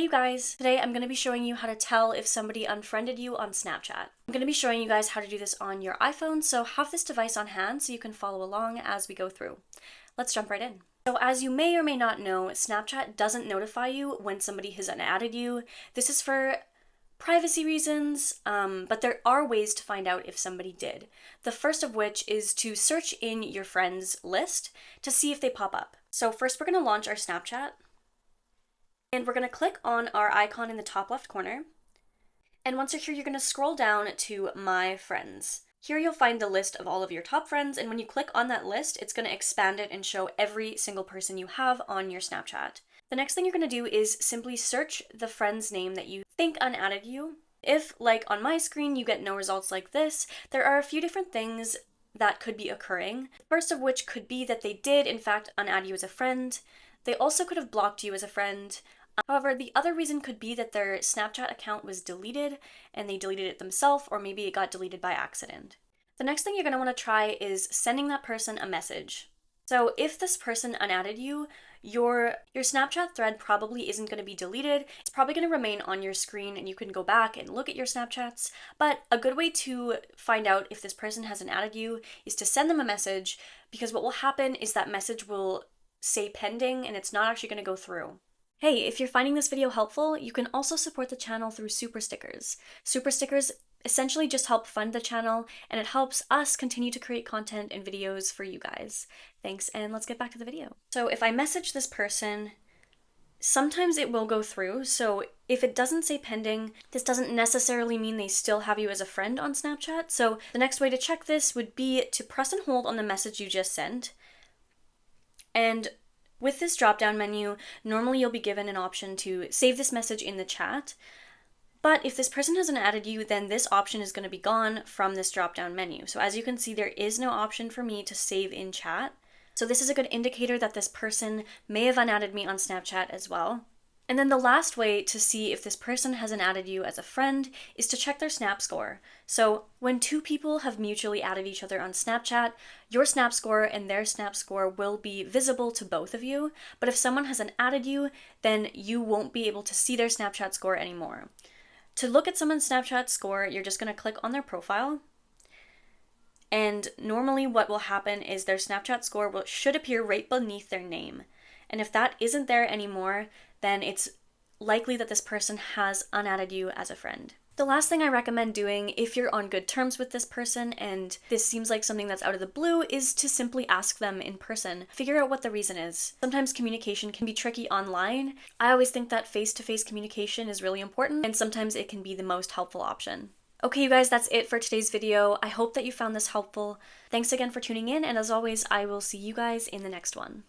you guys, today I'm going to be showing you how to tell if somebody unfriended you on Snapchat. I'm going to be showing you guys how to do this on your iPhone, so have this device on hand so you can follow along as we go through. Let's jump right in. So as you may or may not know, Snapchat doesn't notify you when somebody has unadded you. This is for privacy reasons, but there are ways to find out if somebody did. The first of which is to search in your friends list to see if they pop up. So first we're going to launch our Snapchat. And we're going to click on our icon in the top left corner. And once you're here, you're going to scroll down to My Friends. Here you'll find the list of all of your top friends, and when you click on that list, it's going to expand it and show every single person you have on your Snapchat. The next thing you're going to do is simply search the friend's name that you think unadded you. If, like on my screen, you get no results like this, there are a few different things that could be occurring. The first of which could be that they did, in fact, unadd you as a friend. They also could have blocked you as a friend. However, the other reason could be that their Snapchat account was deleted and they deleted it themselves, or maybe it got deleted by accident. The next thing you're going to want to try is sending that person a message. So if this person unadded you, your Snapchat thread probably isn't going to be deleted. It's probably going to remain on your screen and you can go back and look at your Snapchats. But a good way to find out if this person hasn't added you is to send them a message, because what will happen is that message will say pending and it's not actually going to go through. Hey, if you're finding this video helpful, you can also support the channel through super stickers. Super stickers essentially just help fund the channel, and it helps us continue to create content and videos for you guys. Thanks, and let's get back to the video. So if I message this person, sometimes it will go through. So if it doesn't say pending, this doesn't necessarily mean they still have you as a friend on Snapchat. So the next way to check this would be to press and hold on the message you just sent. And with this drop-down menu, normally you'll be given an option to save this message in the chat, but if this person hasn't added you, then this option is going to be gone from this drop-down menu. So as you can see, there is no option for me to save in chat. So this is a good indicator that this person may have unadded me on Snapchat as well. And then the last way to see if this person hasn't added you as a friend is to check their Snap score. So when two people have mutually added each other on Snapchat, your Snap score and their Snap score will be visible to both of you. But if someone hasn't added you, then you won't be able to see their Snapchat score anymore. To look at someone's Snapchat score, you're just going to click on their profile. And normally what will happen is their Snapchat score should appear right beneath their name. And if that isn't there anymore, then it's likely that this person has unadded you as a friend. The last thing I recommend doing if you're on good terms with this person and this seems like something that's out of the blue is to simply ask them in person. Figure out what the reason is. Sometimes communication can be tricky online. I always think that face-to-face communication is really important, and sometimes it can be the most helpful option. Okay, you guys, that's it for today's video. I hope that you found this helpful. Thanks again for tuning in, and as always, I will see you guys in the next one.